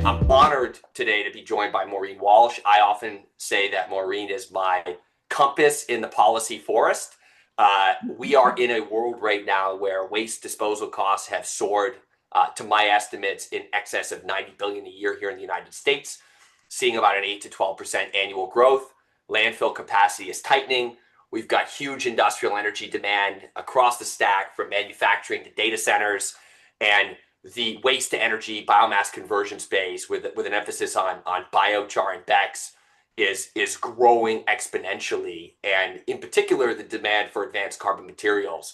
I'm honored today to be joined by Maureen Walsh. I often say that Maureen is my compass in the policy forest. We are in a world right now where waste disposal costs have soared to my estimates in excess of 90 billion a year here in the United States, seeing about an 8 to 12% annual growth. Landfill capacity is tightening. We've got huge industrial energy demand across the stack from manufacturing to data centers, and the waste to energy biomass conversion space with an emphasis on biochar and BECCS is growing exponentially, and in particular the demand for advanced carbon materials.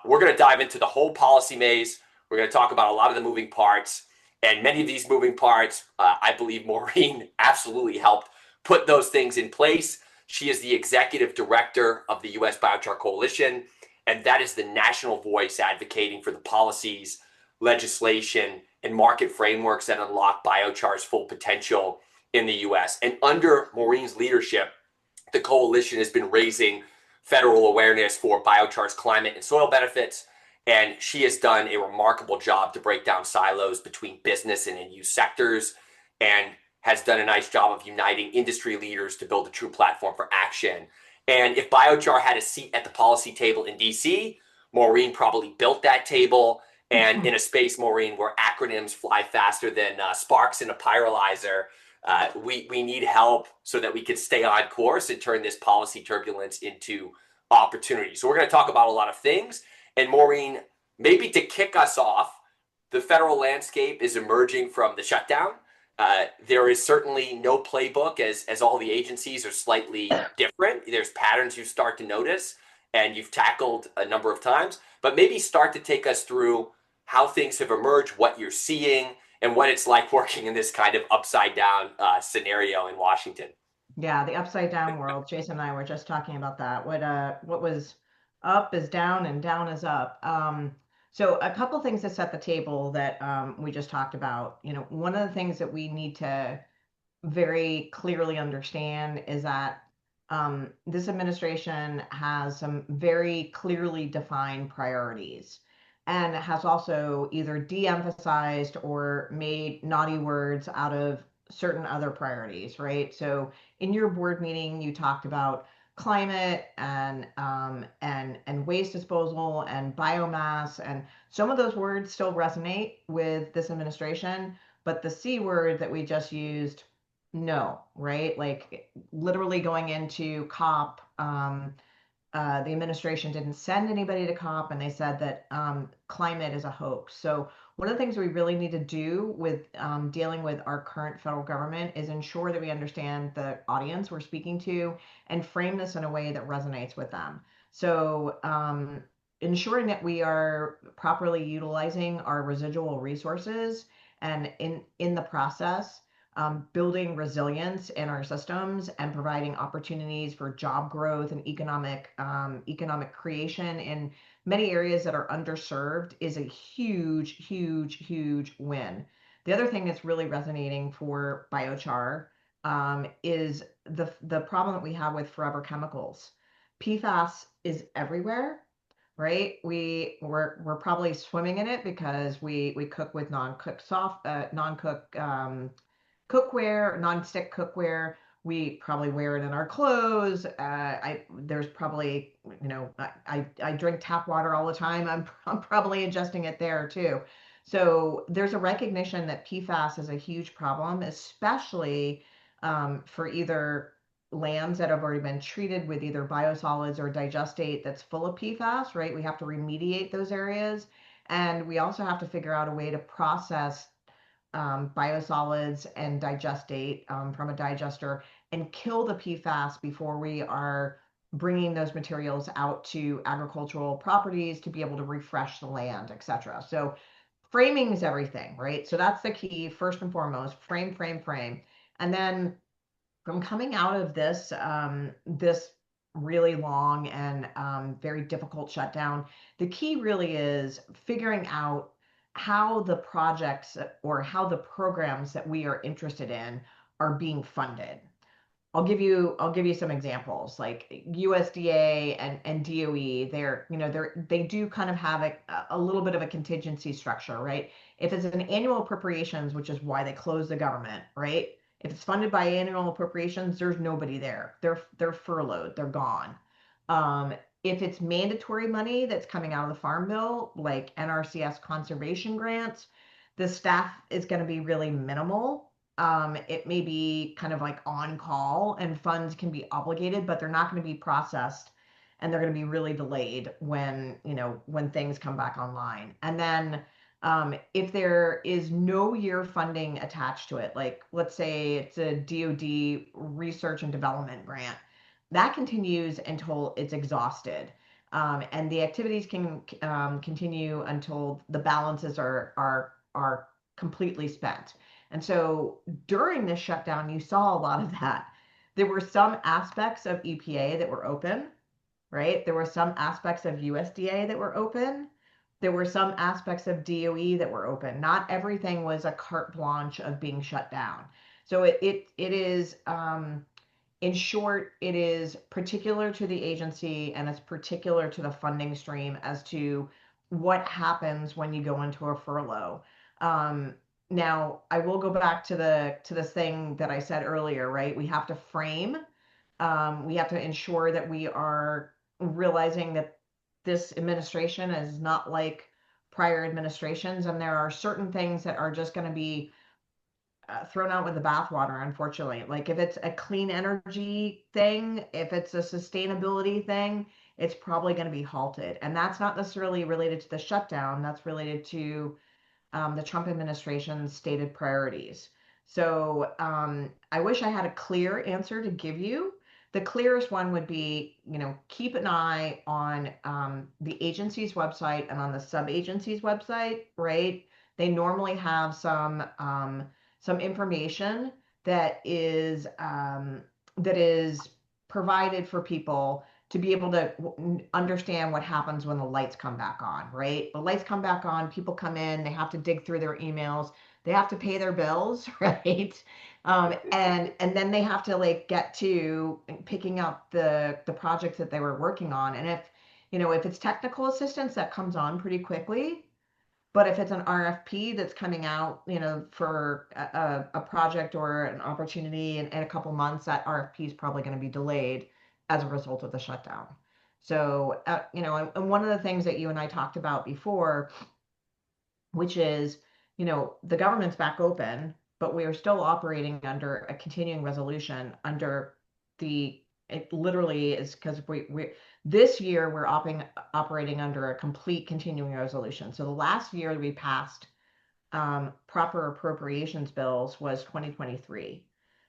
We're going to dive into the whole policy maze. We're going to talk about a lot of the moving parts, and many of these moving parts, I believe Maureen absolutely helped put those things in place. She is the executive director of the US Biochar Coalition, and that is the national voice advocating for the policies, legislation, and market frameworks that unlock biochar's full potential in the US. And under Maureen's leadership, the coalition has been raising federal awareness for biochar's climate and soil benefits, and she has done a remarkable job to break down silos between business and end-use sectors, and has done a nice job of uniting industry leaders to build a true platform for action. And if biochar had a seat at the policy table in DC, Maureen probably built that table. And in a space, Maureen, where acronyms fly faster than sparks in a pyrolyzer, we need help so that we can stay on course and turn this policy turbulence into opportunity. So we're going to talk about a lot of things. And Maureen, maybe to kick us off, the federal landscape is emerging from the shutdown. There is certainly no playbook, as all the agencies are slightly different. There's patterns you start to notice and you've tackled a number of times, but maybe start to take us through how things have emerged, what you're seeing, and what it's like working in this kind of upside down scenario in Washington. Yeah, the upside down world. Jason and I were just talking about that. What was up is down and down is up. So a couple things to set the table that we just talked about. You know, one of the things that we need to very clearly understand is that this administration has some very clearly defined priorities, and has also either de-emphasized or made naughty words out of certain other priorities, right? So in your board meeting, you talked about climate and waste disposal and biomass, and some of those words still resonate with this administration, but the C word that we just used, no, right? Like literally going into COP, the administration didn't send anybody to COP, and they said that climate is a hoax. So one of the things we really need to do with dealing with our current federal government is ensure that we understand the audience we're speaking to and frame this in a way that resonates with them. So ensuring that we are properly utilizing our residual resources, and in the process, building resilience in our systems and providing opportunities for job growth and economic creation in many areas that are underserved is a huge win. The other thing that's really resonating for biochar is the problem that we have with forever chemicals. PFAS is everywhere, right? We're probably swimming in it because we cook with non-cook cookware, non-stick cookware. We probably wear it in our clothes. There's probably, I drink tap water all the time. I'm probably ingesting it there too. So there's a recognition that PFAS is a huge problem, especially for either lands that have already been treated with either biosolids or digestate that's full of PFAS, right? We have to remediate those areas. And we also have to figure out a way to process biosolids and digestate from a digester and kill the PFAS before we are bringing those materials out to agricultural properties to be able to refresh the land, etc. So framing is everything, right? So that's the key, first and foremost, frame. And then from coming out of this really long and very difficult shutdown, the key really is figuring out how the projects or how the programs that we are interested in are being funded. I'll give you some examples. Like USDA and DOE, they do kind of have a little bit of a contingency structure, right? If it's an annual appropriations, which is why they close the government, right? If it's funded by annual appropriations, there's nobody there. They're furloughed, they're gone. Um, if it's mandatory money that's coming out of the Farm Bill, like NRCS conservation grants, the staff is going to be really minimal. It may be kind of like on call, and funds can be obligated, but they're not going to be processed, and they're going to be really delayed when things come back online. And then if there is no year funding attached to it, like let's say it's a DoD research and development grant, that continues until it's exhausted. And the activities can continue until the balances are completely spent. And so during this shutdown, you saw a lot of that. There were some aspects of EPA that were open, right? There were some aspects of USDA that were open. There were some aspects of DOE that were open. Not everything was a carte blanche of being shut down. So it is, in short, it is particular to the agency, and it's particular to the funding stream as to what happens when you go into a furlough. Um, Now, I will go back to this thing that I said earlier, right? We have to ensure that we are realizing that this administration is not like prior administrations, and there are certain things that are just going to be thrown out with the bathwater, unfortunately. Like if it's a clean energy thing, if it's a sustainability thing, it's probably going to be halted. And that's not necessarily related to the shutdown, that's related to the Trump administration's stated priorities. So I wish I had a clear answer to give you. The clearest one would be, keep an eye on the agency's website and on the sub-agency's website, right? They normally have some information that is provided for people to be able to understand what happens when the lights come back on, right? The lights come back on, people come in, they have to dig through their emails, they have to pay their bills, right? And then they have to like get to picking up the projects that they were working on. And if it's technical assistance, that comes on pretty quickly. But if it's an RFP that's coming out, for a project or an opportunity in a couple months, that RFP is probably going to be delayed as a result of the shutdown. So, and one of the things that you and I talked about before, which is, the government's back open, but we are still operating under a continuing resolution under it literally is because this year we're operating under a complete continuing resolution. So the last year we passed proper appropriations bills was 2023.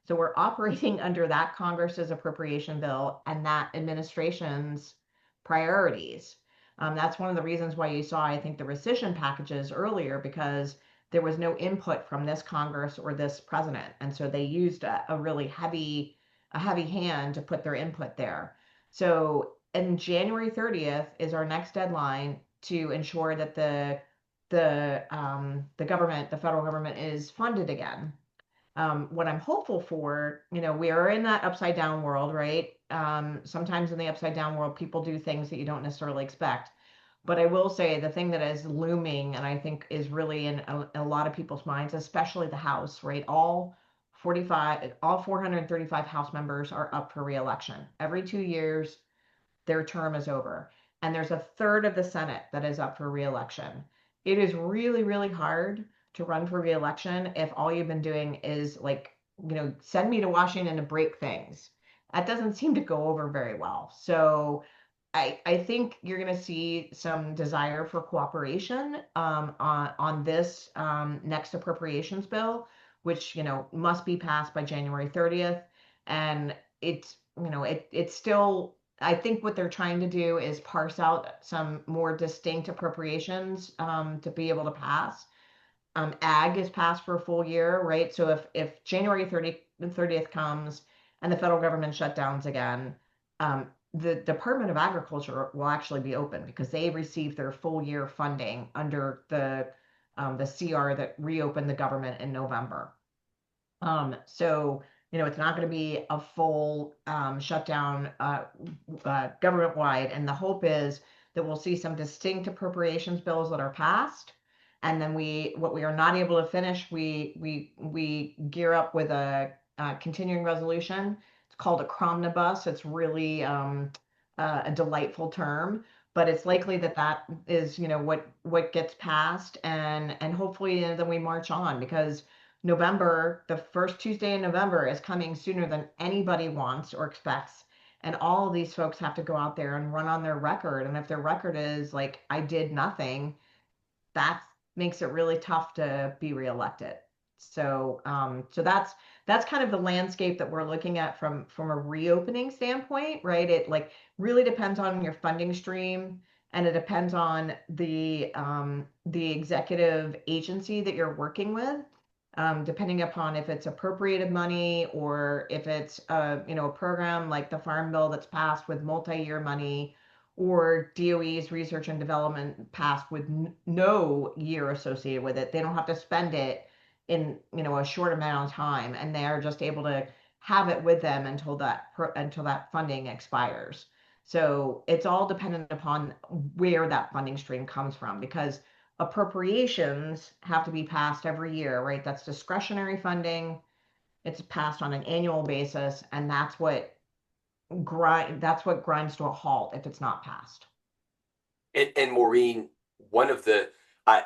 So we're operating under that Congress's appropriation bill and that administration's priorities. That's one of the reasons why you saw, I think, the rescission packages earlier, because there was no input from this Congress or this president. And so they used a really heavy hand to put their input there. So, and January 30th is our next deadline to ensure that the government, the federal government, is funded again. What I'm hopeful for, we are in that upside down world, right? Sometimes in the upside down world, people do things that you don't necessarily expect. But I will say the thing that is looming, and I think is really in a lot of people's minds, especially the House, right? All 435 House members are up for reelection. Every 2 years, their term is over. And there's a third of the Senate that is up for reelection. It is really, really hard to run for reelection if all you've been doing is like, send me to Washington to break things. That doesn't seem to go over very well. So I think you're going to see some desire for cooperation on this next appropriations bill, which must be passed by January 30th. And it's still, I think what they're trying to do is parse out some more distinct appropriations to be able to pass. Ag is passed for a full year, right? So if January 30th comes and the federal government shutdowns again, the Department of Agriculture will actually be open because they received their full year funding under the CR that reopened the government in November. So it's not going to be a full shutdown government-wide. And the hope is that we'll see some distinct appropriations bills that are passed. And then what we are not able to finish, we gear up with a continuing resolution. It's called a cromnibus. It's really a delightful term, but it's likely that that is, what gets passed, and hopefully then we march on, because November, the first Tuesday in November, is coming sooner than anybody wants or expects. And all of these folks have to go out there and run on their record. And if their record is like, I did nothing, that makes it really tough to be reelected. So that's kind of the landscape that we're looking at from a reopening standpoint, right? It like really depends on your funding stream, and it depends on the executive agency that you're working with, depending upon if it's appropriated money or if it's a program like the Farm Bill that's passed with multi-year money, or DOE's research and development passed with no year associated with it. They don't have to spend it in a short amount of time, and they are just able to have it with them until that funding expires. So it's all dependent upon where that funding stream comes from, because appropriations have to be passed every year, right? That's discretionary funding. It's passed on an annual basis, and that's what grinds to a halt if it's not passed. And Maureen, one of the I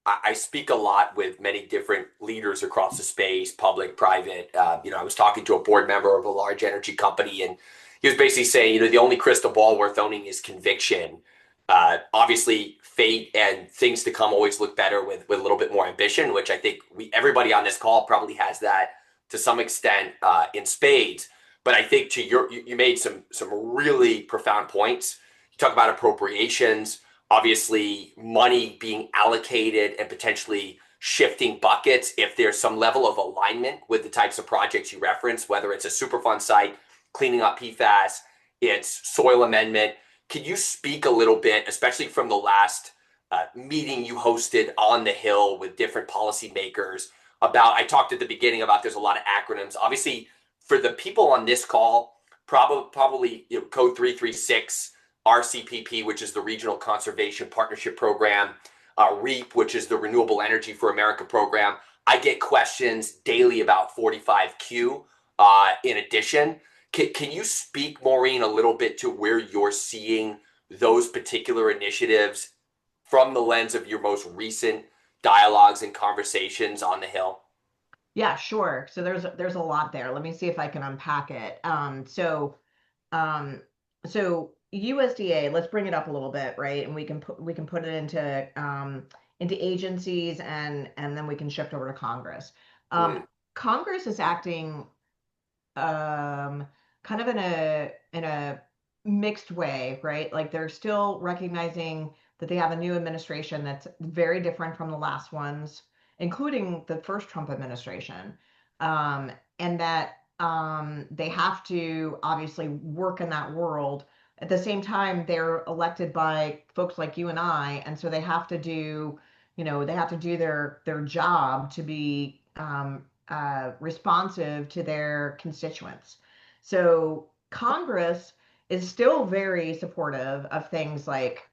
I speak a lot with many different leaders across the space, public, private. I was talking to a board member of a large energy company, and he was basically saying, the only crystal ball worth owning is conviction. Obviously, fate and things to come always look better with a little bit more ambition, which I think everybody on this call probably has that to some extent in spades. But I think you made some really profound points. You talk about appropriations, obviously money being allocated and potentially shifting buckets if there's some level of alignment with the types of projects you reference, whether it's a Superfund site, cleaning up PFAS, it's soil amendment. Can you speak a little bit, especially from the last meeting you hosted on the Hill with different policymakers, about, I talked at the beginning about there's a lot of acronyms. Obviously, for the people on this call, probably code 336, RCPP, which is the Regional Conservation Partnership Program, REAP, which is the Renewable Energy for America program. I get questions daily about 45Q in addition. Can you speak, Maureen, a little bit to where you're seeing those particular initiatives from the lens of your most recent dialogues and conversations on the Hill? Yeah, sure. So there's a lot there. Let me see if I can unpack it. Um, so USDA, let's bring it up a little bit, right? And we can put it into agencies, and then we can shift over to Congress. Mm. Congress is acting um, kind of in a mixed way, right? Like they're still recognizing that they have a new administration that's very different from the last ones, including the first Trump administration, and that they have to obviously work in that world. At the same time, they're elected by folks like you and I, and so they have to do their job to be responsive to their constituents. So Congress is still very supportive of things like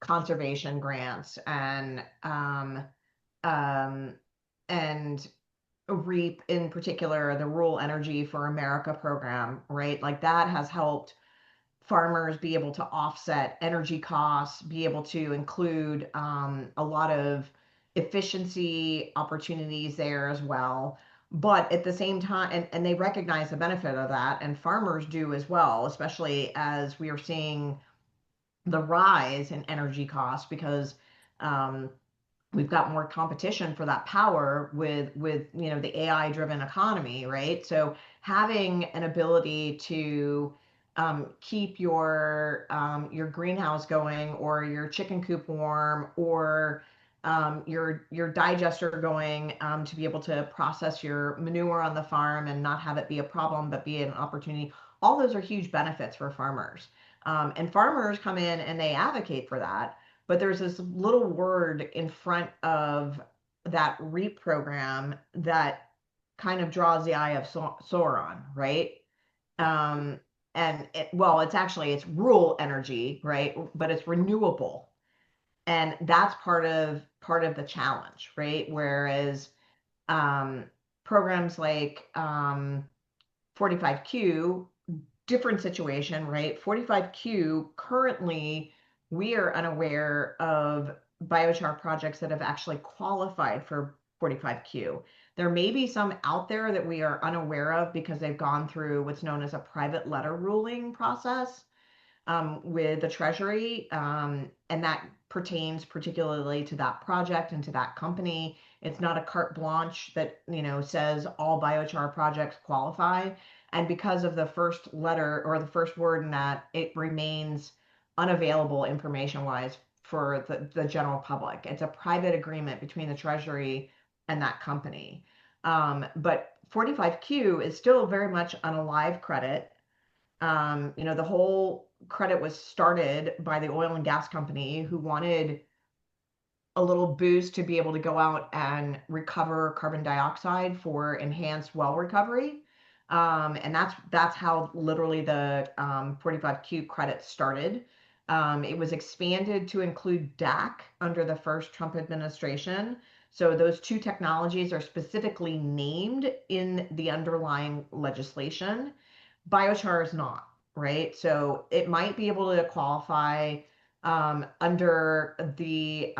conservation grants um, and REAP, in particular, the Rural Energy for America program, right? Like that has helped farmers be able to offset energy costs, be able to include a lot of efficiency opportunities there as well. But at the same time, and they recognize the benefit of that, and farmers do as well, especially as we are seeing the rise in energy costs, because um, we've got more competition for that power with the AI driven economy, right? So having an ability to keep your greenhouse going, or your chicken coop warm, or your digester going, to be able to process your manure on the farm and not have it be a problem but be an opportunity. All those are huge benefits for farmers, and farmers come in and they advocate for that. But there's this little word in front of that REAP program that kind of draws the eye of Sauron, right? Um, and well, it's rural energy, right? But it's renewable, and that's part of the challenge, right? Whereas um, programs like 45Q, different situation, right? 45Q, currently, we are unaware of biochar projects that have actually qualified for 45Q. There may be some out there that we are unaware of because they've gone through what's known as a private letter ruling process with the Treasury, and that pertains particularly to that project and to that company. It's not a carte blanche that says all biochar projects qualify. And because of the first letter or the first word in that, it remains unavailable information-wise for the general public. It's a private agreement between the Treasury and that company. But 45Q is still very much an alive credit. The whole credit was started by the oil and gas company who wanted a little boost to be able to go out and recover carbon dioxide for enhanced well recovery. And that's how literally the 45Q credit started. It was expanded to include DAC under the first Trump administration. So those two technologies are specifically named in the underlying legislation. Biochar is not, right? So it might be able to qualify under the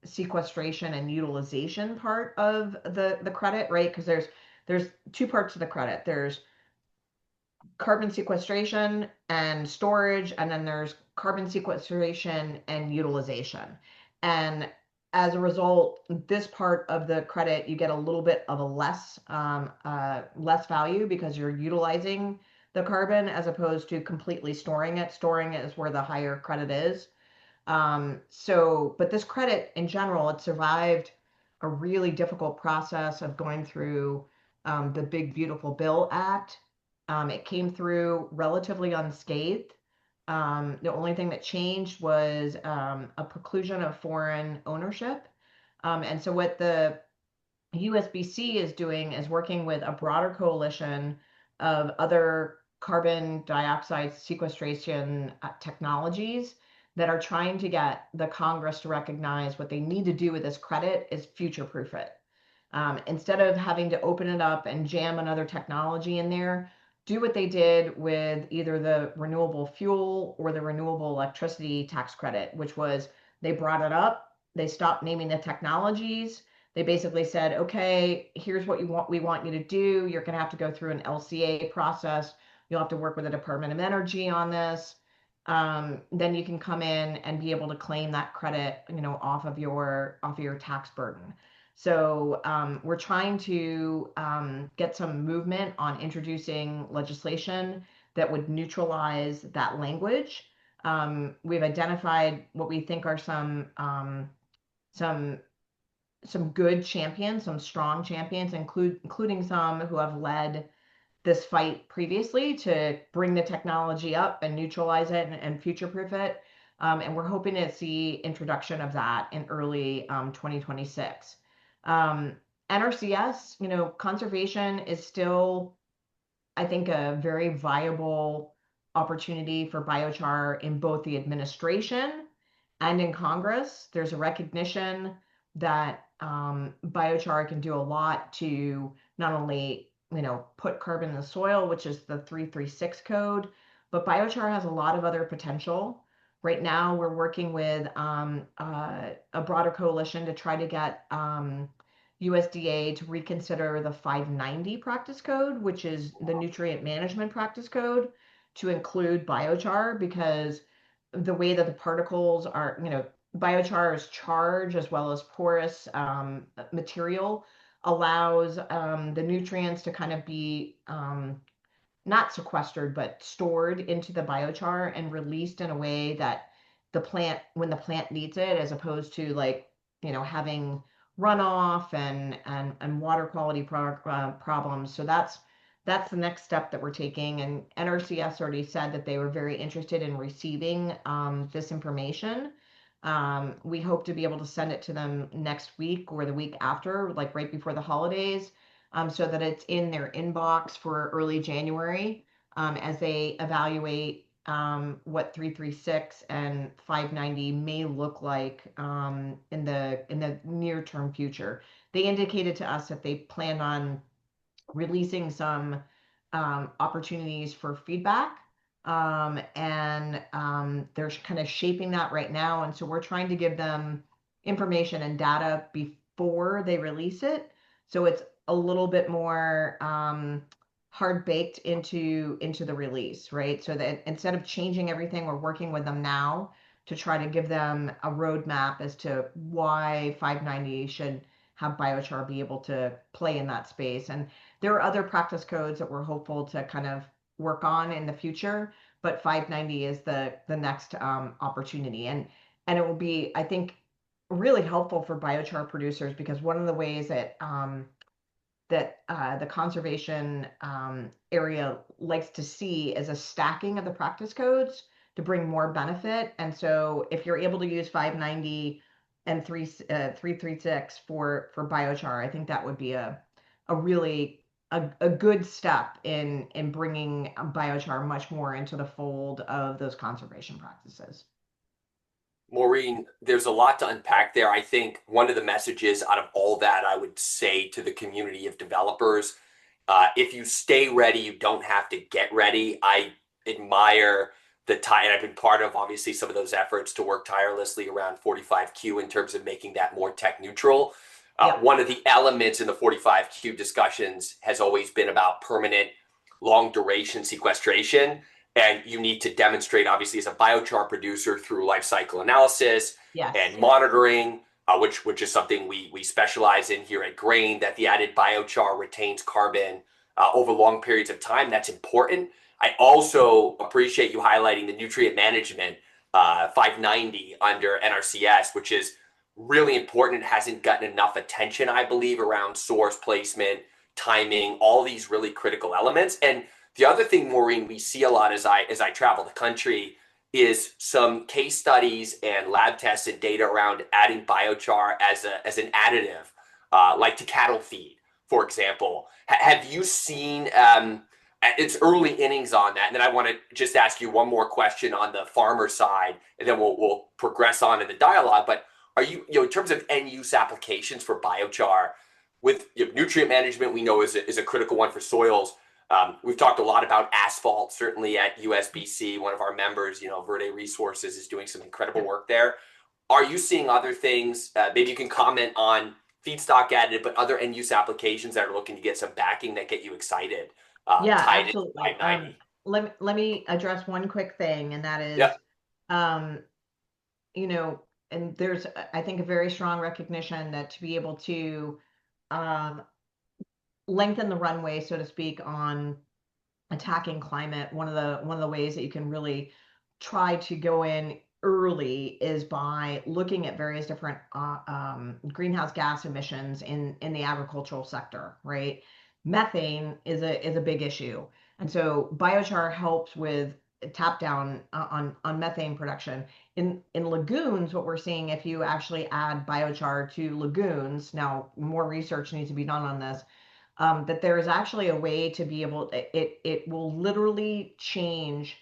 sequestration and utilization part of the credit, right? Because there's two parts of the credit. There's carbon sequestration and storage, and then there's carbon sequestration and utilization. And as a result, this part of the credit, you get a little bit of a less value because you're utilizing the carbon as opposed to completely storing it. Storing it is where the higher credit is. But this credit in general, it survived a really difficult process of going through the Big Beautiful Bill Act. It came through relatively unscathed. The only thing that changed was a preclusion of foreign ownership. And so what the USBC is doing is working with a broader coalition of other carbon dioxide sequestration technologies that are trying to get the Congress to recognize what they need to do with this credit is future-proof it. Instead of having to open it up and jam another technology in there, do what they did with either the renewable fuel or the renewable electricity tax credit, which was they brought it up, they stopped naming the technologies. They basically said, okay, here's what we want you to do. You're going to have to go through an LCA process. You'll have to work with the Department of Energy on this. Then you can come in and be able to claim that credit, off of your tax burden. So we're trying to get some movement on introducing legislation that would neutralize that language. We've identified what we think are some good champions, some strong champions, including some who have led this fight previously to bring the technology up and neutralize it and future-proof it. And we're hoping to see introduction of that in early 2026. NRCS, conservation is still, I think, a very viable opportunity for biochar in both the administration and in Congress. There's a recognition that biochar can do a lot to not only put carbon in the soil, which is the 336 code, but biochar has a lot of other potential. Right now, we're working with a broader coalition to try to get USDA to reconsider the 590 practice code, which is the nutrient management practice code, to include biochar, because the way that the particles are, biochar is charged as well as porous material, allows the nutrients to kind of be not sequestered, but stored into the biochar and released in a way that when the plant needs it, as opposed to having runoff and water quality problems. So that's the next step that we're taking. And NRCS already said that they were very interested in receiving this information. We hope to be able to send it to them next week or the week after, like right before the holidays. so that it's in their inbox for early January as they evaluate what 336 and 590 may look like in the near term future. They indicated to us that they plan on releasing some opportunities for feedback. And they're kind of shaping that right now. And so we're trying to give them information and data before they release it. So it's a little bit more hard baked into the release, right? So that instead of changing everything, we're working with them now to try to give them a roadmap as to why 590 should have biochar be able to play in that space. And there are other practice codes that we're hopeful to kind of work on in the future, but 590 is the next opportunity, and it will be, I think, really helpful for biochar producers, because one of the ways that the conservation area likes to see is a stacking of the practice codes to bring more benefit. And so if you're able to use 590 and 336 for biochar, I think that would be a really a good step in bringing biochar much more into the fold of those conservation practices. Maureen, there's a lot to unpack there. I think one of the messages out of all that I would say to the community of developers, if you stay ready, you don't have to get ready. I admire the time, and I've been part of obviously some of those efforts to work tirelessly around 45Q in terms of making that more tech neutral. Yep. One of the elements in the 45Q discussions has always been about permanent long duration sequestration. And you need to demonstrate, obviously, as a biochar producer through life cycle analysis Yes. and monitoring, which is something we specialize in here at Grain, that the added biochar retains carbon over long periods of time. That's important. I also appreciate you highlighting the nutrient management 590 under NRCS, which is really important. It hasn't gotten enough attention, I believe, around source placement, timing, all these really critical elements. And the other thing, Maureen, we see a lot as I travel the country is some case studies and lab tests and data around adding biochar as an additive, like to cattle feed, for example. Have you seen? It's early innings on that, and then I want to just ask you one more question on the farmer side, and then we'll progress on in the dialogue. But are you in terms of end use applications for biochar, with nutrient management, we know is a critical one for soils. We've talked a lot about asphalt, certainly at USBC. One of our members, Verde Resources, is doing some incredible work there. Are you seeing other things? Maybe you can comment on feedstock additive, but other end use applications that are looking to get some backing that get you excited. Yeah, Tied into absolutely. 590. Let me address one quick thing, and that Yep. is, um, you know, and there's, I think, a very strong recognition that to be able to um, lengthen the runway, so to speak, on attacking climate, one of the ways that you can really try to go in early is by looking at various different greenhouse gas emissions in the agricultural sector, right? Methane is a big issue, and so biochar helps with tap down on methane production in lagoons. What we're seeing, if you actually add biochar to lagoons, now more research needs to be done on this, that there is actually a way to be able, it will literally change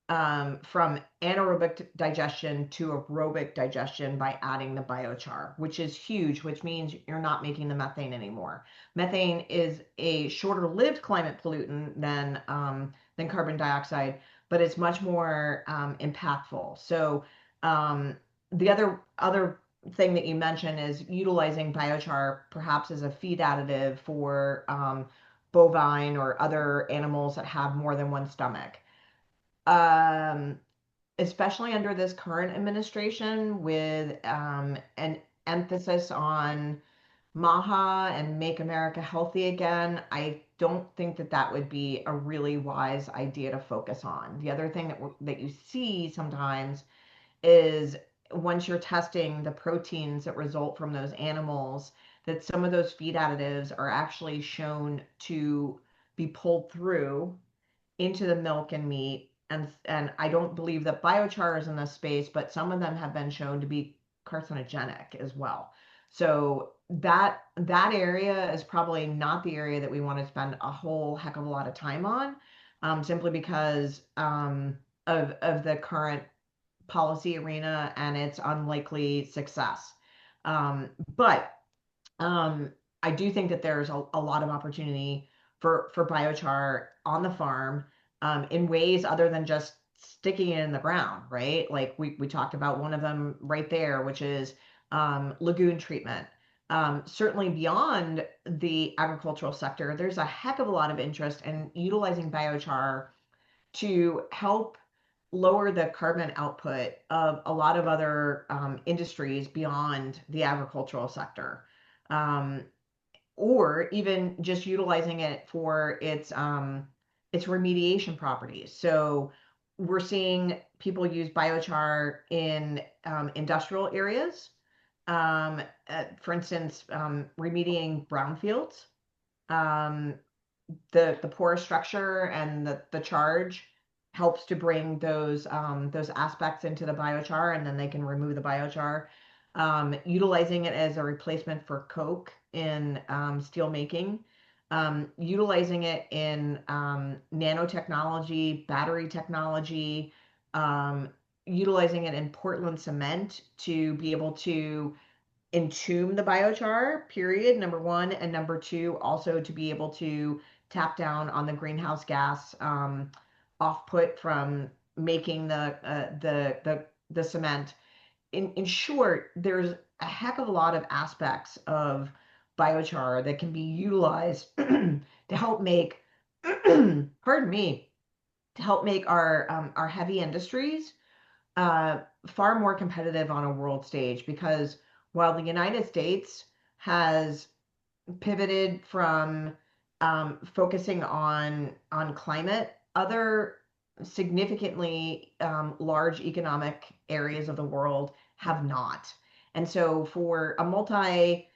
from anaerobic digestion to aerobic digestion by adding the biochar, which is huge, which means you're not making the methane anymore. Methane is a shorter lived climate pollutant than carbon dioxide, but it's much more impactful. So the other thing that you mentioned is utilizing biochar perhaps as a feed additive for bovine or other animals that have more than one stomach. Um, Especially under this current administration with an emphasis on MAHA and Make America Healthy Again, I don't think that that would be a really wise idea to focus on. The other thing that you see sometimes is once you're testing the proteins that result from those animals, that some of those feed additives are actually shown to be pulled through into the milk and meat. And I don't believe that biochar is in this space, but some of them have been shown to be carcinogenic as well. So that area is probably not the area that we want to spend a whole heck of a lot of time on, simply because of the current policy arena and its unlikely success. But I do think that there's a lot of opportunity for biochar on the farm, in ways other than just sticking it in the ground, right? Like we talked about one of them right there, which is lagoon treatment. Certainly beyond the agricultural sector, there's a heck of a lot of interest in utilizing biochar to help lower the carbon output of a lot of other industries beyond the agricultural sector. Um, or even just utilizing it for its remediation properties. So we're seeing people use biochar in industrial areas, for instance, remediating brownfields. Um, the porous structure and the charge helps to bring those aspects into the biochar, and then they can remove the biochar. Utilizing it as a replacement for coke in steel making, utilizing it in nanotechnology, battery technology, um, utilizing it in Portland cement to be able to entomb the biochar, period, number one, and number two, also to be able to tap down on the greenhouse gas off-put from making the cement. In short, there's a heck of a lot of aspects of biochar that can be utilized to help make, pardon me, to help make our heavy industries far more competitive on a world stage, because while the United States has pivoted from focusing on climate, other significantly large economic areas of the world have not. And so for a multi-nation,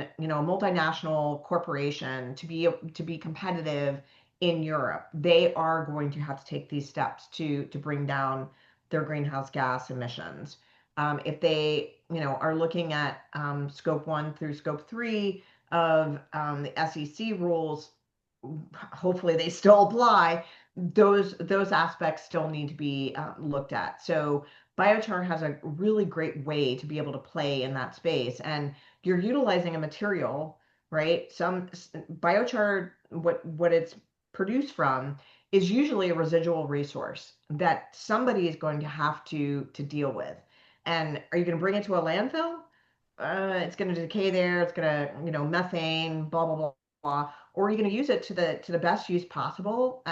a multinational corporation to be competitive in Europe, they are going to have to take these steps to bring down their greenhouse gas emissions. If they, are looking at scope 1 through scope 3 of the SEC rules, hopefully they still apply. Those aspects still need to be looked at. So biochar has a really great way to be able to play in that space, and you're utilizing a material, right? Some biochar, what it's produced from, is usually a residual resource that somebody is going to have to deal with. And are you going to bring it to a landfill? It's going to decay there. It's going to, methane, blah, blah, blah, blah. Or are you going to use it to the best use possible?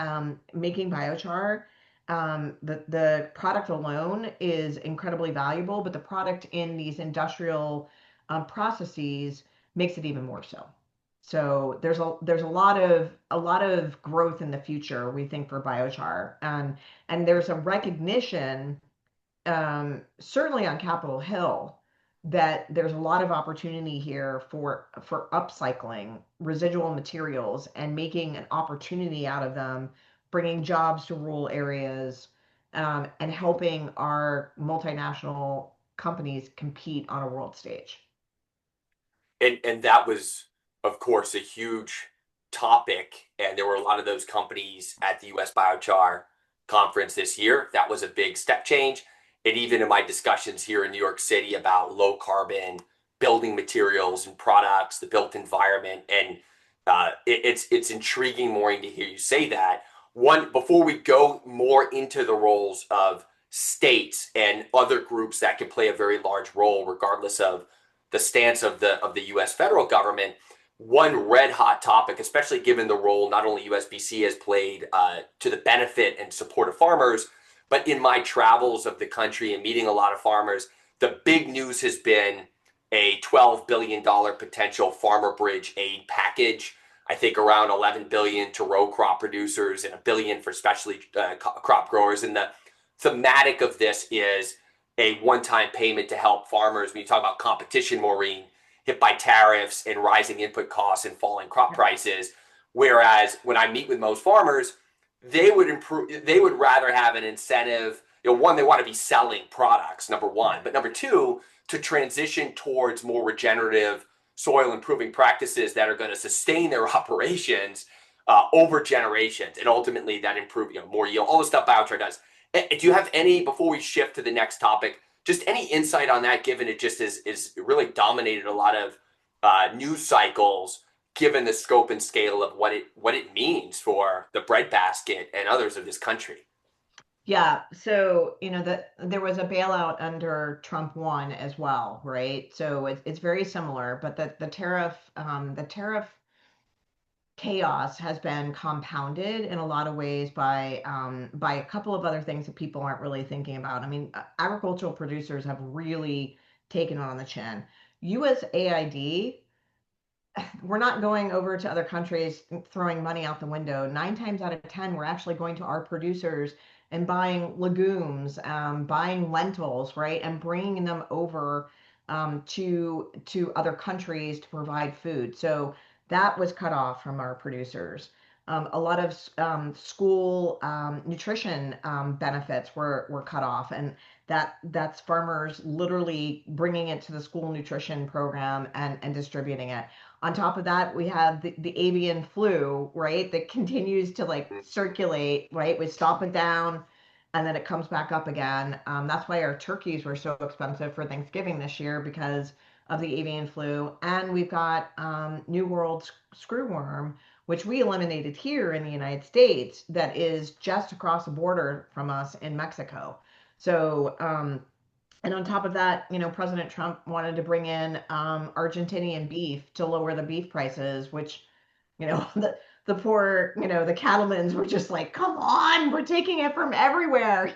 Making biochar, the product alone is incredibly valuable, but the product in these industrial processes makes it even more so. So there's a lot of growth in the future, we think, for biochar, and there's a recognition, certainly on Capitol Hill, that there's a lot of opportunity here for upcycling residual materials and making an opportunity out of them, bringing jobs to rural areas, and helping our multinational companies compete on a world stage. And that was, of course, a huge topic. And there were a lot of those companies at the US Biochar conference this year. That was a big step change. And even in my discussions here in New York City about low carbon building materials and products, the built environment, and it's intriguing, Maureen, to hear you say that. One, before we go more into the roles of states and other groups that can play a very large role, regardless of the stance of the U.S. federal government, one red hot topic, especially given the role not only USBC has played to the benefit and support of farmers, but in my travels of the country and meeting a lot of farmers, the big news has been a $12 billion potential farmer bridge aid package. I think around 11 billion to row crop producers and $1 billion for specialty crop growers. And the thematic of this is a one-time payment to help farmers. When you talk about competition, Maureen, hit by tariffs and rising input costs and falling crop prices. Whereas when I meet with most farmers, they would rather have an incentive one, they want to be selling products, number one, but number two, to transition towards more regenerative soil improving practices that are going to sustain their operations over generations, and ultimately that improve more yield, all the stuff biochar does. Do you have any, before we shift to the next topic, just any insight on that, given it just is really dominated a lot of news cycles, given the scope and scale of what it means for the breadbasket and others of this country? Yeah, so there was a bailout under Trump 1 as well, right? So it's very similar, but the tariff chaos has been compounded in a lot of ways by a couple of other things that people aren't really thinking about. I mean, agricultural producers have really taken it on the chin. USAID, we're not going over to other countries throwing money out the window. 9 times out of 10, we're actually going to our producers and buying legumes, buying lentils, right, and bringing them over to other countries to provide food. So that was cut off from our producers. A lot of school nutrition benefits were cut off, and that's farmers literally bringing it to the school nutrition program and distributing it. On top of that, we have the avian flu, right, that continues to like circulate, right? We stop it down and then it comes back up again. That's why our turkeys were so expensive for Thanksgiving this year, because of the avian flu. And we've got New World screwworm, which we eliminated here in the United States, that is just across the border from us in Mexico. So, and on top of that, President Trump wanted to bring in Argentinian beef to lower the beef prices, which, the poor, the cattlemen were just like, come on, we're taking it from everywhere.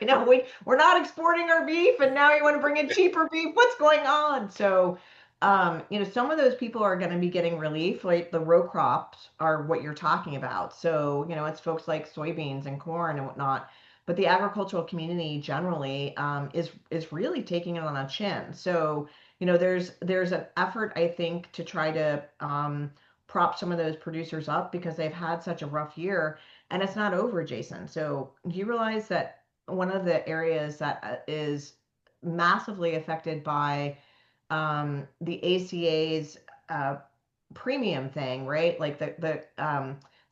We're not exporting our beef, and now you want to bring in cheaper beef. What's going on? So, some of those people are going to be getting relief. Like the row crops are what you're talking about. So, it's folks like soybeans and corn and whatnot. But the agricultural community generally is really taking it on a chin. So, there's an effort, I think, to try to prop some of those producers up because they've had such a rough year, and it's not over, Jason. So, do you realize that one of the areas that is massively affected by the ACA's premium thing, right? Like the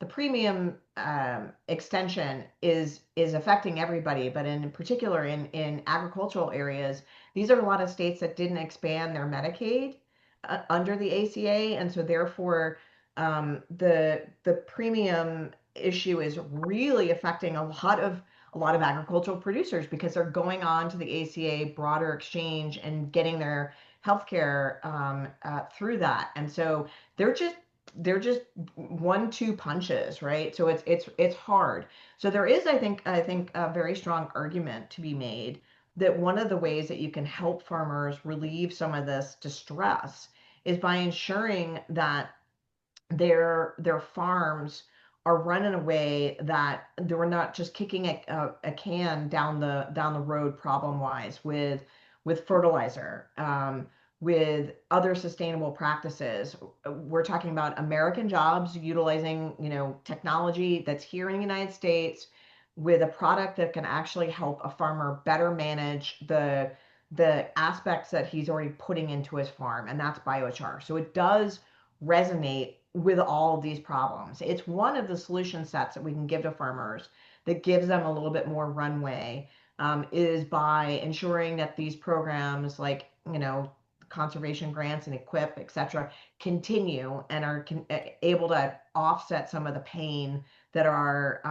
premium extension is affecting everybody, but in particular in agricultural areas, these are a lot of states that didn't expand their Medicaid under the ACA, and so therefore the premium issue is really affecting a lot of agricultural producers because they're going on to the ACA broader exchange and getting their healthcare through that, and so they're just 1-2 punches, right? So it's hard. So there is, I think a very strong argument to be made that one of the ways that you can help farmers relieve some of this distress is by ensuring that their farms are run in a way that they're not just kicking a can down the road problem wise with fertilizer, with other sustainable practices. We're talking about American jobs utilizing technology that's here in the United States with a product that can actually help a farmer better manage the aspects that he's already putting into his farm, and that's biochar. So it does resonate with all of these problems. It's one of the solution sets that we can give to farmers that gives them a little bit more runway, is by ensuring that these programs like, conservation grants and equip, et cetera, continue and are able to offset some of the pain that our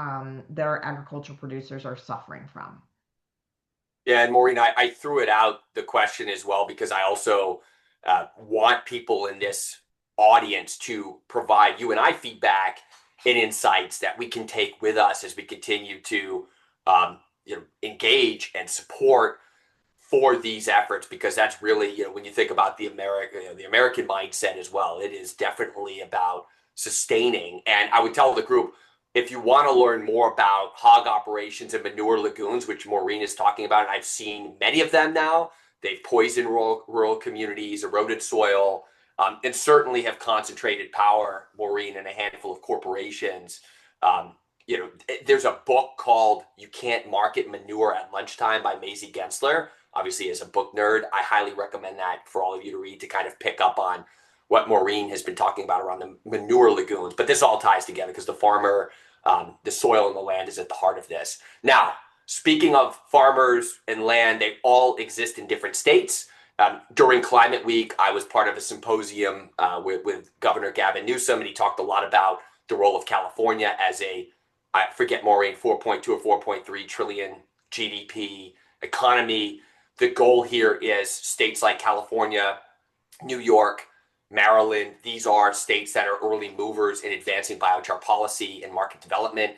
agricultural producers are suffering from. Yeah, and Maureen, I threw it out the question as well because I also want people in this audience to provide you and I feedback and insights that we can take with us as we continue to engage and support for these efforts, because that's really, when you think about the American mindset as well, it is definitely about sustaining. And I would tell the group, if you want to learn more about hog operations and manure lagoons, which Maureen is talking about, and I've seen many of them now, they've poisoned rural communities, eroded soil, and certainly have concentrated power, Maureen, in a handful of corporations. there's a book called You Can't Market Manure at Lunchtime by Maisie Gensler. Obviously, as a book nerd, I highly recommend that for all of you to read to kind of pick up on what Maureen has been talking about around the manure lagoons. But this all ties together because the farmer, the soil and the land is at the heart of this. Now, speaking of farmers and land, they all exist in different states. During Climate Week, I was part of a symposium with Governor Gavin Newsom, and he talked a lot about the role of California as I forget, Maureen, 4.2 or 4.3 trillion GDP economy. The goal here is states like California, New York, Maryland. These are states that are early movers in advancing biochar policy and market development.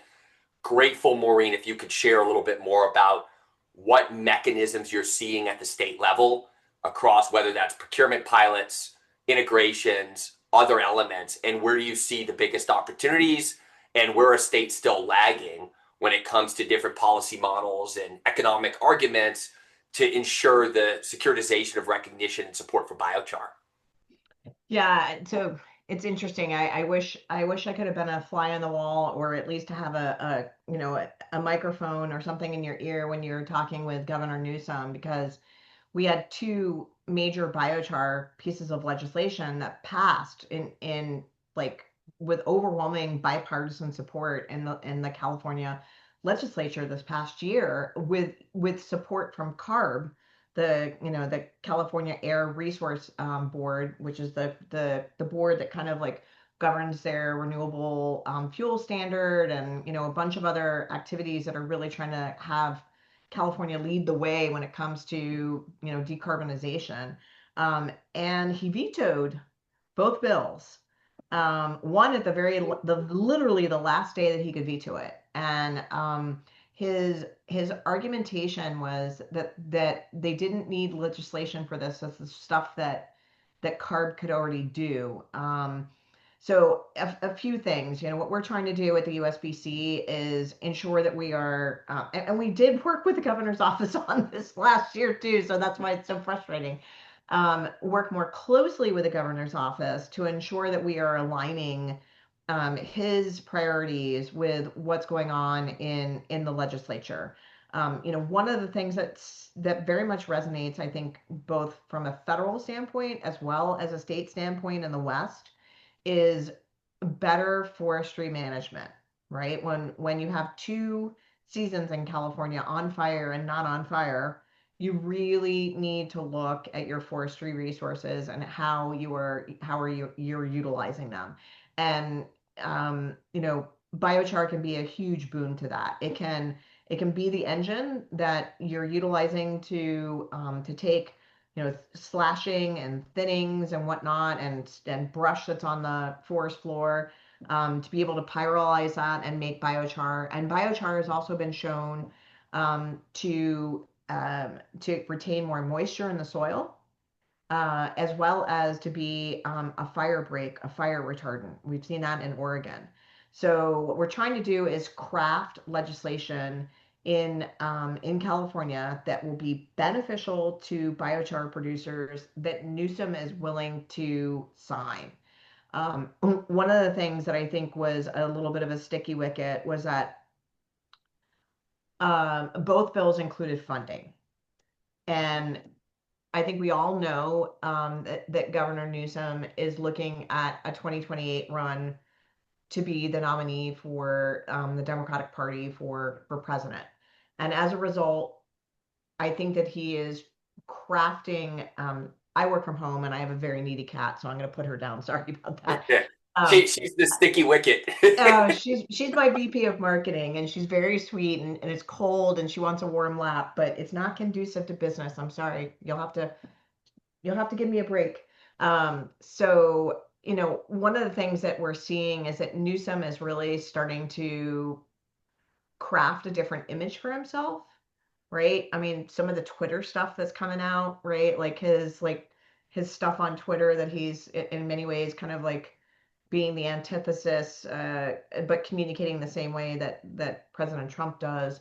Grateful, Maureen, if you could share a little bit more about what mechanisms you're seeing at the state level across whether that's procurement pilots, integrations, other elements, and where you see the biggest opportunities and where a state's still lagging when it comes to different policy models and economic arguments to ensure the securitization of recognition and support for biochar. Yeah, so it's interesting. I wish I could have been a fly on the wall, or at least to have a microphone or something in your ear when you're talking with Governor Newsom, because we had two major biochar pieces of legislation that passed in like with overwhelming bipartisan support in the California legislature this past year, with support from CARB, the California Air Resource Board, which is the board that kind of like governs their renewable fuel standard, and a bunch of other activities that are really trying to have California lead the way when it comes to decarbonization. And he vetoed both bills. One at literally the last day that he could veto it, and his argumentation was that they didn't need legislation for this. That's the stuff that CARB could already do. So a few things, what we're trying to do at the USBC is ensure that we are, and we did work with the governor's office on this last year too, so that's why it's so frustrating. Work more closely with the governor's office to ensure that we are aligning his priorities with what's going on in the legislature. One of the things that very much resonates, I think, both from a federal standpoint as well as a state standpoint in the West, is better forestry management, right? When you have two seasons in California, on fire and not on fire, you really need to look at your forestry resources and how you're utilizing them. And biochar can be a huge boon to that. It can be the engine that you're utilizing to take slashing and thinnings and whatnot, and brush that's on the forest floor, to be able to pyrolyze that and make biochar. And biochar has also been shown to retain more moisture in the soil, as well as to be a fire break, a fire retardant. We've seen that in Oregon. So what we're trying to do is craft legislation in California that will be beneficial to biochar producers that Newsom is willing to sign. One of the things that I think was a little bit of a sticky wicket was that both bills included funding. And I think we all know that Governor Newsom is looking at a 2028 run to be the nominee for the Democratic Party for president. And as a result, I think that he is crafting. I work from home and I have a very needy cat, so I'm going to put her down. Sorry about that. She's the sticky wicket. She's my VP of marketing, and she's very sweet, and it's cold and she wants a warm lap, but it's not conducive to business. I'm sorry. You'll have to give me a break. So, one of the things that we're seeing is that Newsom is really starting to craft a different image for himself, right? I mean, some of the Twitter stuff that's coming out, right? Like his stuff on Twitter, that he's in many ways kind of like being the antithesis, but communicating the same way that President Trump does.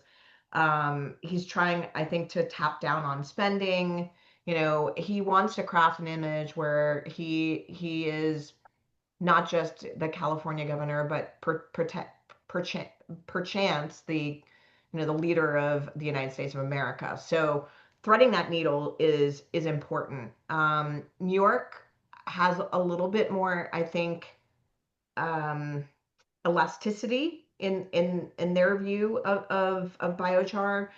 He's trying, I think, to tap down on spending. He wants to craft an image where he is not just the California governor, but perchance the leader of the United States of America. So threading that needle is important. New York has a little bit more, I think, um, elasticity in their view of biochar.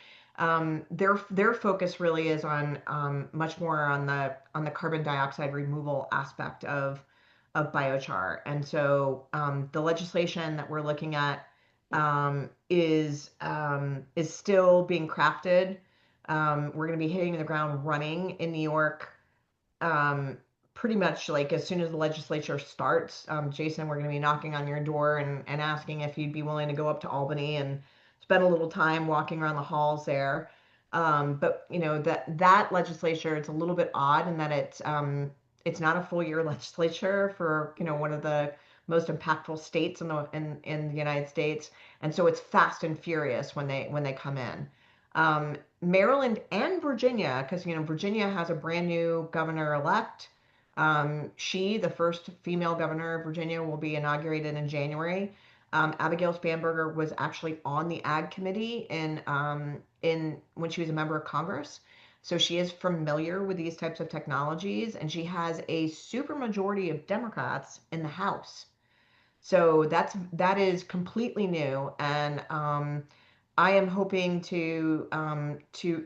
Their focus really is on much more on the carbon dioxide removal aspect of biochar, and so the legislation that we're looking at is still being crafted. We're going to be hitting the ground running in New York um, pretty much like as soon as the legislature starts. Jason, we're going to be knocking on your door and asking if you'd be willing to go up to Albany and spend a little time walking around the halls there. But that legislature, it's a little bit odd in that it's not a full year legislature for one of the most impactful states in the United States, and so it's fast and furious when they come in. Maryland and Virginia, because Virginia has a brand new governor-elect. The first female governor of Virginia, will be inaugurated in January. Abigail Spanberger was actually on the Ag Committee in when she was a member of Congress, so she is familiar with these types of technologies, and she has a supermajority of Democrats in the House. So that is completely new, and I am hoping to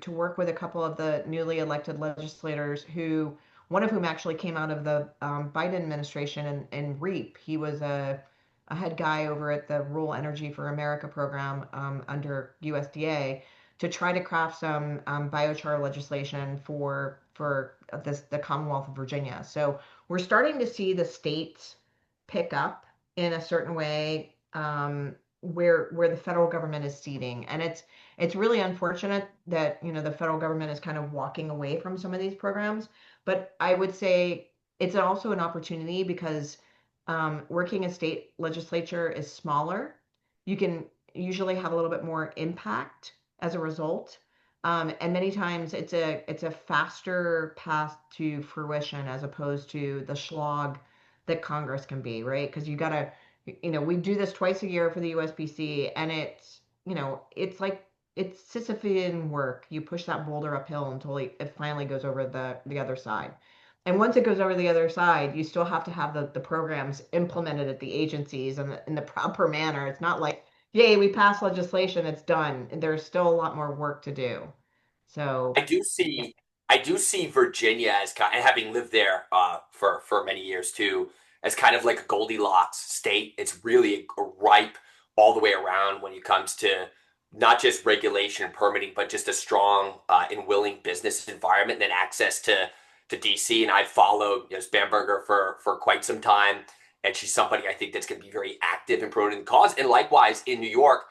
work with a couple of the newly elected legislators one of whom actually came out of the Biden administration and REAP. He was a head guy over at the Rural Energy for America program under USDA to try to craft some biochar legislation for the Commonwealth of Virginia. So we're starting to see the states pick up in a certain way where the federal government is ceding, and it's really unfortunate that the federal government is kind of walking away from some of these programs. But I would say it's also an opportunity because working a state legislature is smaller. You can usually have a little bit more impact as a result. And many times it's a faster path to fruition as opposed to the slog that Congress can be, right? Because we do this twice a year for the USBC, and it's like it's Sisyphean work. You push that boulder uphill until it finally goes over the other side. And once it goes over the other side, you still have to have the programs implemented at the agencies and in the proper manner. It's not like, yay, we passed legislation, it's done. There's still a lot more work to do. I So, do yeah. see I do see Virginia as kind, and having lived there for many years too, as kind of like a Goldilocks state. It's really ripe all the way around when it comes to not just regulation and permitting, but just a strong and willing business environment and access to DC. And I've followed Bamberger for quite some time, and she's somebody I think that's going to be very active and promoting the cause. And likewise in New York,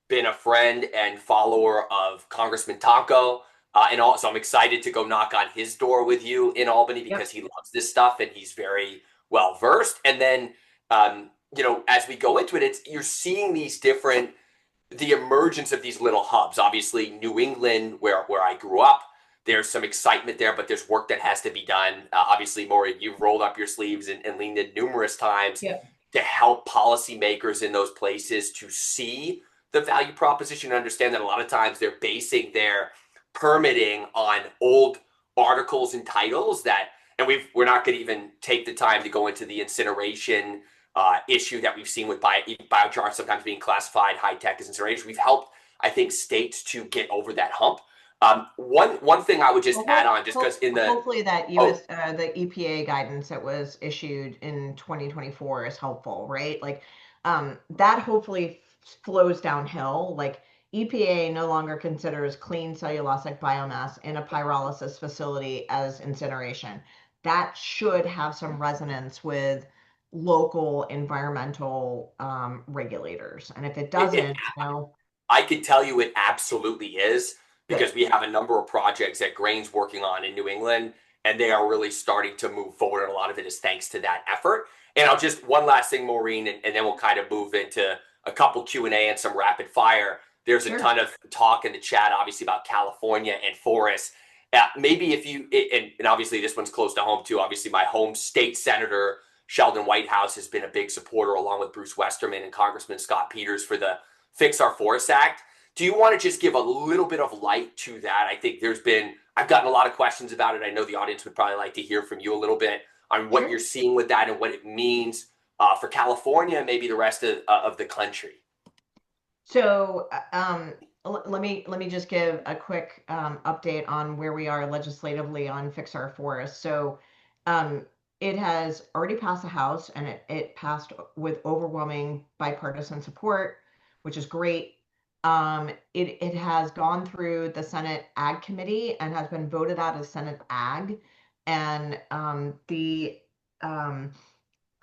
been a friend and follower of Congressman Tonko. And also, I'm excited to go knock on his door with you in Albany because Yep. he loves this stuff and he's very well versed. And then, as we go into it, you're seeing the emergence of these little hubs. Obviously, New England, where I grew up, there's some excitement there, but there's work that has to be done. Obviously, Maureen, you've rolled up your sleeves and leaned in numerous times Yep. to help policymakers in those places to see the value proposition and understand that a lot of times they're basing their permitting on old articles and titles and we're not going to even take the time to go into the incineration issue that we've seen with biochar sometimes being classified high tech as incineration. We've helped, I think, states to get over that hump. One thing I would just add on, just because Hopefully that oh, the EPA guidance that was issued in 2024 is helpful, right? Like that hopefully flows downhill. Like EPA no longer considers clean cellulosic biomass in a pyrolysis facility as incineration. That should have some resonance with local environmental regulators. And if it it doesn't, I could tell you it absolutely is good. because we have a number of projects that Grain's working on in New England, and they are really starting to move forward. And a lot of it is thanks to that effort. And I'll just one last thing, Maureen, and then we'll kind of move into a couple Q&A and some rapid fire. There's a Sure. ton of talk in the chat, obviously, about California and forests. Maybe if you, and obviously this one's close to home too. Obviously, my home state senator, Sheldon Whitehouse has been a big supporter, along with Bruce Westerman and Congressman Scott Peters, for the Fix Our Forests Act. Do you want to just give a little bit of light to that? I think I've gotten a lot of questions about it. I know the audience would probably like to hear from you a little bit on what Sure. you're seeing with that and what it means for California and maybe the rest of the country. So let me just give a quick update on where we are legislatively on Fix Our Forest. So um, it has already passed the House, and it passed with overwhelming bipartisan support, which is great. It has gone through the Senate Ag Committee and has been voted out as Senate Ag, and um,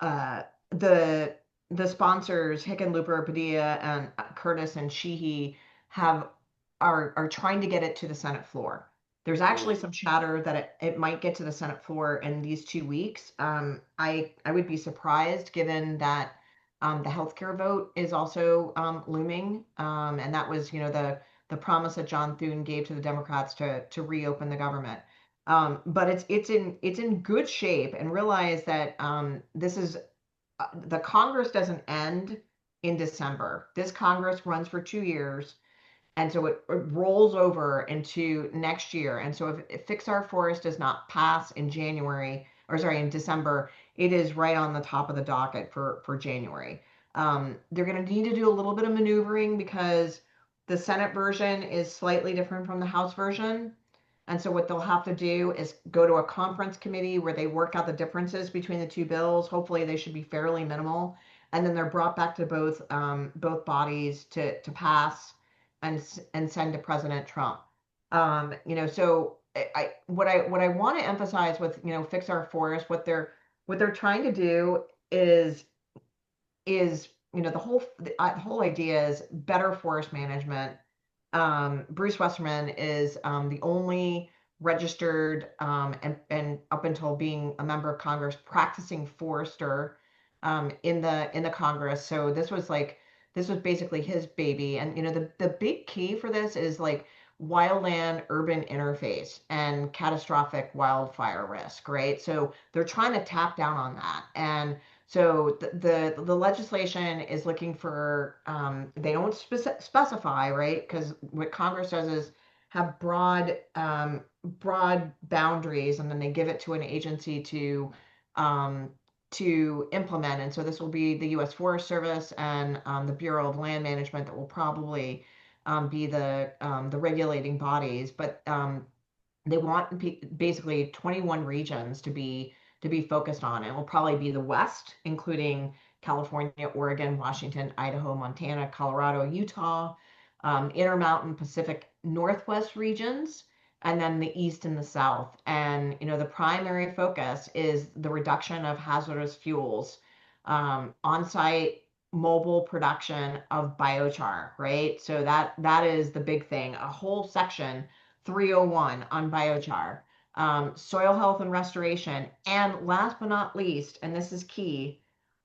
uh, the the sponsors Hickenlooper, Padilla, and Curtis and Sheehy have are trying to get it to the Senate floor. There's actually Mm. some chatter that it might get to the Senate floor in these 2 weeks. I would be surprised given that the healthcare vote is also looming, and that was the promise that John Thune gave to the Democrats to reopen the government. But it's in good shape, and realize that this is the Congress doesn't end in December. This Congress runs for 2 years, and so it rolls over into next year. And so if Fix Our Forest does not pass in January, or sorry, in December, it is right on the top of the docket for January. They're going to need to do a little bit of maneuvering because the Senate version is slightly different from the House version. And so what they'll have to do is go to a conference committee where they work out the differences between the two bills. Hopefully they should be fairly minimal. And then they're brought back to both bodies to pass and send to President Trump. So what I want to emphasize with Fix Our Forest, what they're trying to do is the whole idea is better forest management. Bruce Westerman is the only registered and up until being a member of Congress practicing forester in the Congress. So this was basically his baby. And the big key for this is like wildland urban interface and catastrophic wildfire risk, right? So they're trying to tap down on that. And so the legislation is looking for they don't specify, right? Because what Congress does is have broad boundaries, and then they give it to an agency um, to implement. And so this will be the U.S. Forest Service and the Bureau of Land Management that will probably be the regulating bodies. But they want basically 21 regions to be focused on. It will probably be the West, including California, Oregon, Washington, Idaho, Montana, Colorado, Utah, Intermountain Pacific Northwest regions, and then the East and the South. And the primary focus is the reduction of hazardous fuels, on-site mobile production of biochar, right? So that is the big thing. A whole section 301 on biochar, soil health and restoration, and last but not least, and this is key,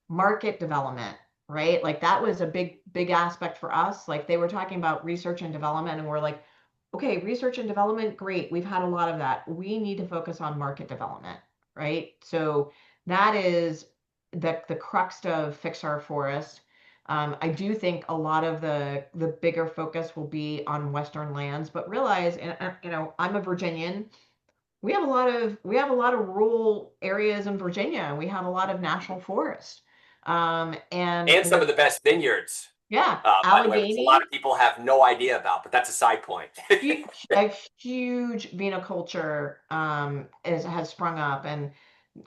market development, right? Like that was a big aspect for us. Like they were talking about research and development, and we're like, okay, research and development, great. We've had a lot of that. We need to focus on market development, right? So that is the crux of Fix Our Forest. I do think a lot of the bigger focus will be on Western lands, but realize, and I'm a Virginian. We have a lot of rural areas in Virginia, and we have a lot of national forest. And And some of the best vineyards, yeah, by the way, which a lot Allegheny, of people have no idea about, but that's a side point. a huge viniculture has sprung up. And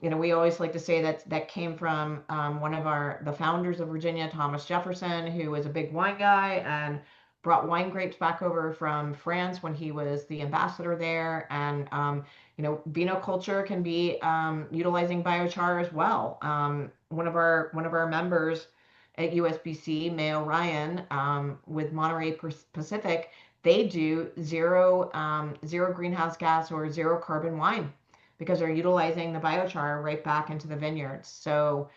we always like to say that came from one of the founders of Virginia, Thomas Jefferson, who was a big wine guy and brought wine grapes back over from France when he was the ambassador there. And vinoculture can be utilizing biochar as well. One of our members at USBC, Mayo Ryan, with Monterey Pacific, they do zero greenhouse gas or zero carbon wine because they're utilizing the biochar right back into the vineyards. So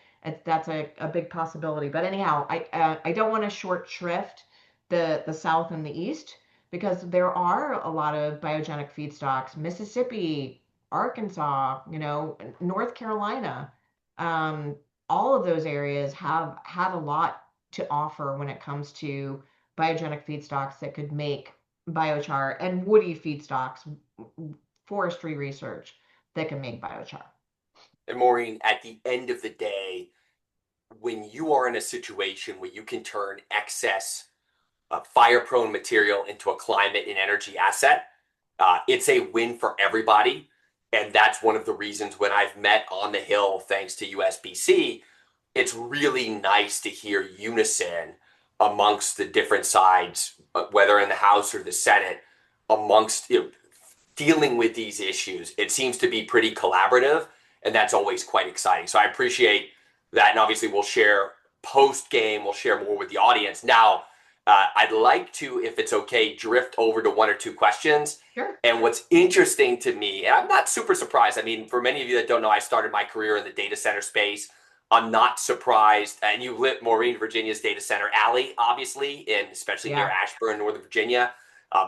that's a big possibility. But anyhow, I don't want to short shrift the South and the East because there are a lot of biogenic feedstocks. Mississippi, Arkansas, North Carolina. all of those areas have a lot to offer when it comes to biogenic feedstocks that could make biochar, and woody feedstocks, forestry research that can make biochar. And Maureen, at the end of the day, when you are in a situation where you can turn excess fire-prone material into a climate and energy asset, it's a win for everybody. And that's one of the reasons when I've met on the Hill, thanks to USBC, it's really nice to hear unison amongst the different sides, whether in the House or the Senate, amongst dealing with these issues. It seems to be pretty collaborative, and that's always quite exciting. So I appreciate that, and obviously we'll share post game. We'll share more with the audience. Now, I'd like to, if it's okay, drift over to one or two questions. Sure. And what's interesting to me, and I'm not super surprised. I mean, for many of you that don't know, I started my career in the data center space. I'm not surprised. And you lit Maureen, Virginia's data center alley, obviously, and especially near Ashburn, Northern Virginia.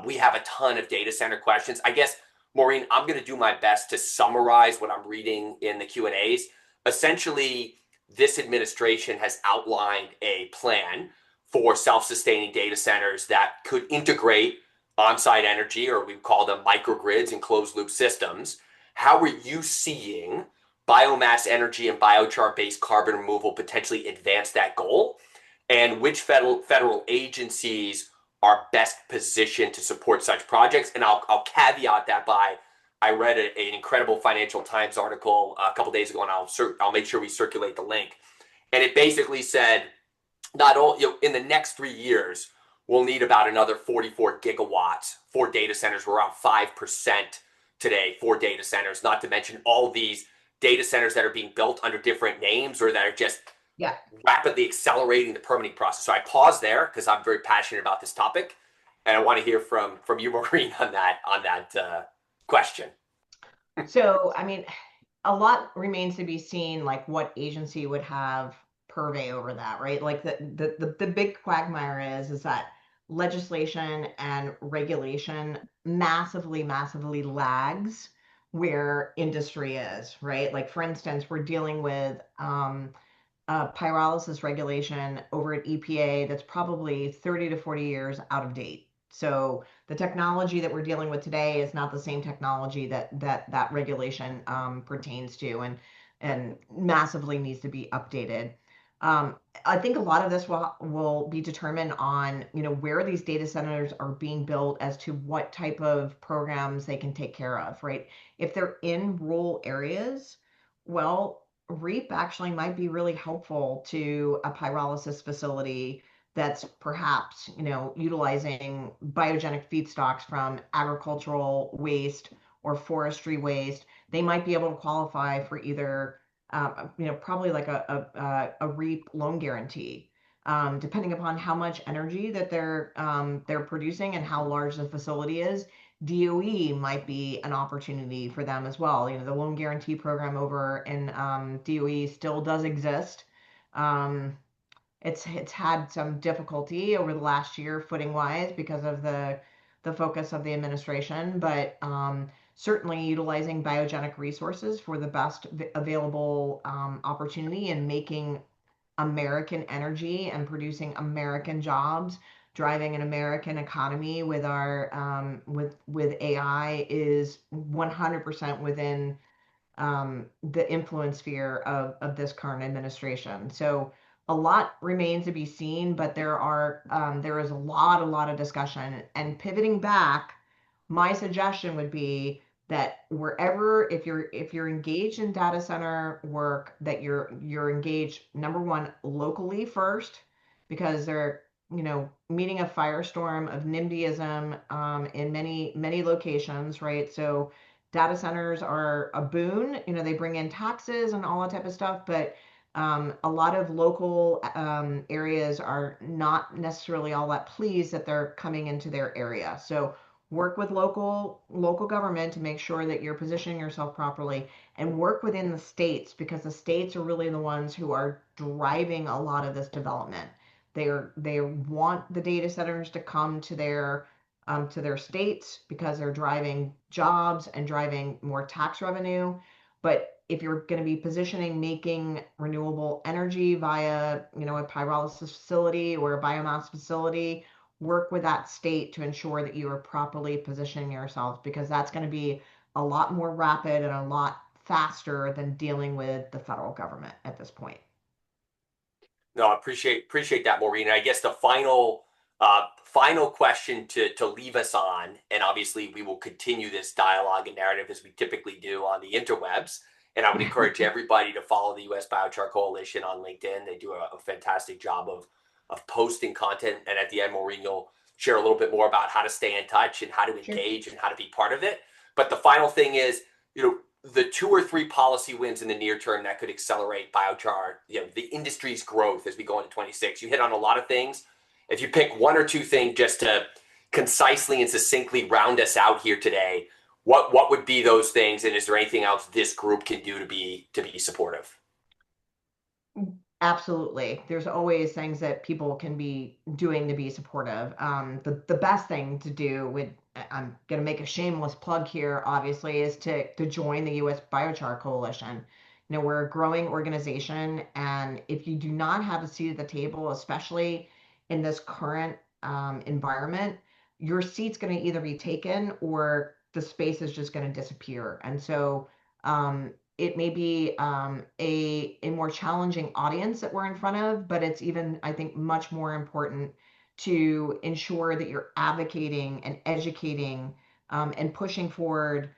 We have a ton of data center questions. I guess, Maureen, I'm going to do my best to summarize what I'm reading in the Q&As. Essentially, this administration has outlined a plan for self-sustaining data centers that could integrate on-site energy, or we call them microgrids and closed-loop systems. How are you seeing biomass energy and biochar-based carbon removal potentially advance that goal? And which federal agencies are best positioned to support such projects? And I'll caveat that by, I read an incredible Financial Times article a couple days ago, and I'll make sure we circulate the link. And it basically said, not all, in the next 3 years, we'll need about another 44 gigawatts for data centers. We're around 5% today for data centers, not to mention all these data centers that are being built under different names or that are just rapidly accelerating the permitting process. So I pause there because I'm very passionate about this topic, and I want to hear from you, Maureen, on that question. So, I mean, a lot remains to be seen, like what agency would have purvey over that, right? Like the big quagmire is that legislation and regulation massively lags where industry is, right? Like, for instance, we're dealing with pyrolysis regulation over at EPA that's probably 30 to 40 years out of date. So the technology that we're dealing with today is not the same technology that regulation pertains to, and massively needs to be updated. I think a lot of this will be determined on, where these data centers are being built as to what type of programs they can take care of, right? If they're in rural areas, well, REAP actually might be really helpful to a pyrolysis facility that's perhaps, utilizing biogenic feedstocks from agricultural waste or forestry waste. They might be able to qualify for either probably like a REAP loan guarantee, depending upon how much energy that they're producing and how large the facility is. DOE might be an opportunity for them as well. The loan guarantee program over in DOE still does exist. It's had some difficulty over the last year footing wise because of the focus of the administration, but certainly utilizing biogenic resources for the best available opportunity, and making American energy and producing American jobs, driving an American economy with our with AI is 100% within the influence sphere of this current administration. So a lot remains to be seen, but there is a lot of discussion. And pivoting back, my suggestion would be that wherever, if you're engaged in data center work, that you're engaged, number one, locally first, because they're meeting a firestorm of NIMBYism in many locations, right? So data centers are a boon. They bring in taxes and all that type of stuff, but a lot of local areas are not necessarily all that pleased that they're coming into their area. So work with local government to make sure that you're positioning yourself properly, and work within the states, because the states are really the ones who are driving a lot of this development. They want the data centers to come to their states because they're driving jobs and driving more tax revenue. But if you're going to be positioning making renewable energy via, a pyrolysis facility or a biomass facility, work with that state to ensure that you are properly positioning yourselves, because that's going to be a lot more rapid and a lot faster than dealing with the federal government at this point. No, I appreciate that, Maureen. And I guess the final question to leave us on, and obviously we will continue this dialogue and narrative as we typically do on the interwebs. And I would encourage everybody to follow the US Biochar Coalition on LinkedIn. They do a fantastic job of posting content. And at the end, Maureen, you'll share a little bit more about how to stay in touch and how to engage and how to be part of it. But the final thing is, the 2 or 3 policy wins in the near term that could accelerate biochar, the industry's growth as we go into 26. You hit on a lot of things. If you pick 1 or 2 things just to concisely and succinctly round us out here today, what would be those things? And is there anything else this group can do to be supportive? Absolutely. There's always things that people can be doing to be supportive. The best thing to do I'm going to make a shameless plug here, obviously, is to join the US Biochar Coalition. We're a growing organization, and if you do not have a seat at the table, especially in this current environment, your seat's going to either be taken or the space is just going to disappear. And so it may be a more challenging audience that we're in front of, but it's even, I think, much more important to ensure that you're advocating and educating and pushing forward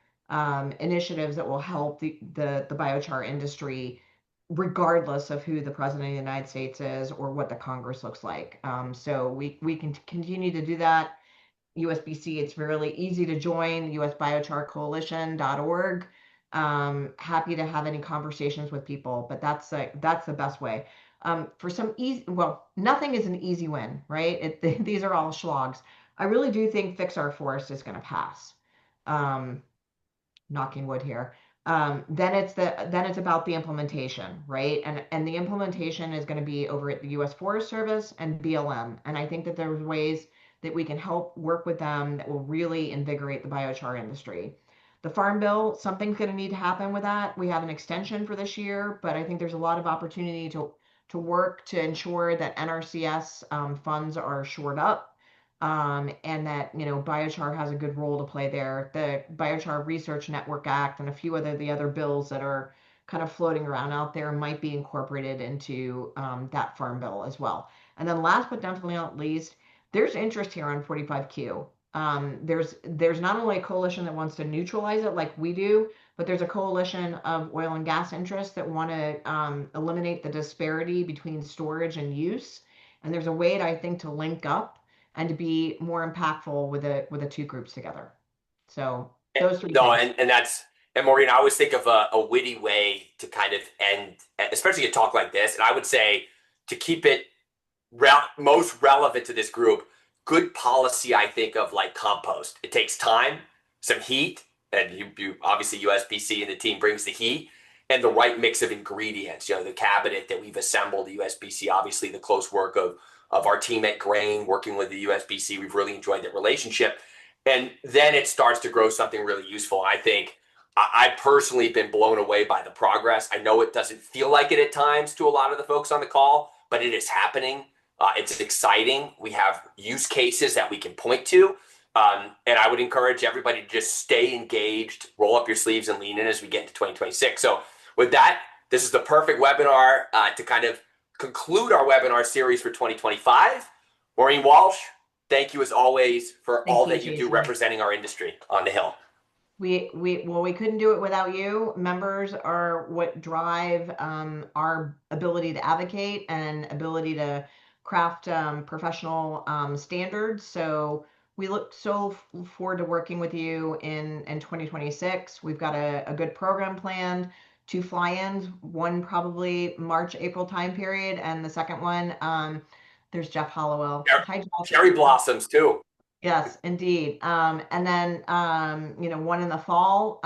initiatives that will help the biochar industry, regardless of who the president of the United States is or what the Congress looks like. So we can continue to do that. USBC, it's really easy to join, usbiocharcoalition.org. Happy to have any conversations with people, but that's the best way. For some easy, well, nothing is an easy win, right? These are all slogs. I really do think Fix Our Forest is going to pass. Knocking wood here. Then it's about the implementation, right? And the implementation is going to be over at the U.S. Forest Service and BLM. And I think that there's ways that we can help work with them that will really invigorate the biochar industry. The Farm Bill, something's going to need to happen with that. We have an extension for this year, but I think there's a lot of opportunity to work to ensure that NRCS funds are shored up, and that biochar has a good role to play there. The Biochar Research Network Act and a few the other bills that are kind of floating around out there might be incorporated into that Farm Bill as well. And then last but definitely not least, there's interest here on 45Q. There's not only a coalition that wants to neutralize it like we do, but there's a coalition of oil and gas interests that want to eliminate the disparity between storage and use. And there's a way, I think, to link up and to be more impactful with the 2 groups together. So those 3 things. And Maureen, I always think of a witty way to kind of end, especially a talk like this. And I would say, to keep it most relevant to this group, good policy, I think of like compost. It takes time, some heat, and you obviously USBC and the team brings the heat, and the right mix of ingredients. The cabinet that we've assembled, the USBC, obviously the close work of our team at Grain working with the USBC. We've really enjoyed that relationship. And then it starts to grow something really useful. I think I personally been blown away by the progress. I know it doesn't feel like it at times to a lot of the folks on the call, but it is happening. It's exciting. We have use cases that we can point to. And I would encourage everybody to just stay engaged, roll up your sleeves and lean in as we get into 2026. So with that, this is the perfect webinar to kind of conclude our webinar series for 2025. Maureen Walsh, thank you as always for all that you do representing our industry on the Hill. We couldn't do it without you. Members are what drive our ability to advocate and ability to craft professional standards. So we look so forward to working with you in 2026. We've got a good program planned, 2 fly-ins, one probably March, April time period, and the second one, there's Jeff Hollowell. Hi, Jeff. Cherry blossoms too. Yes, indeed. And then, one in the fall.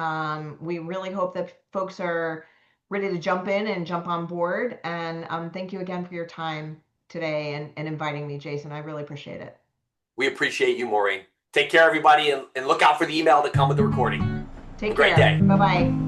We really hope that folks are ready to jump in and jump on board. And thank you again for your time today and inviting me, Jason. I really appreciate it. We appreciate you, Maureen. Take care, everybody, and look out for the email to come with the recording. Take care. Great day. Bye-bye.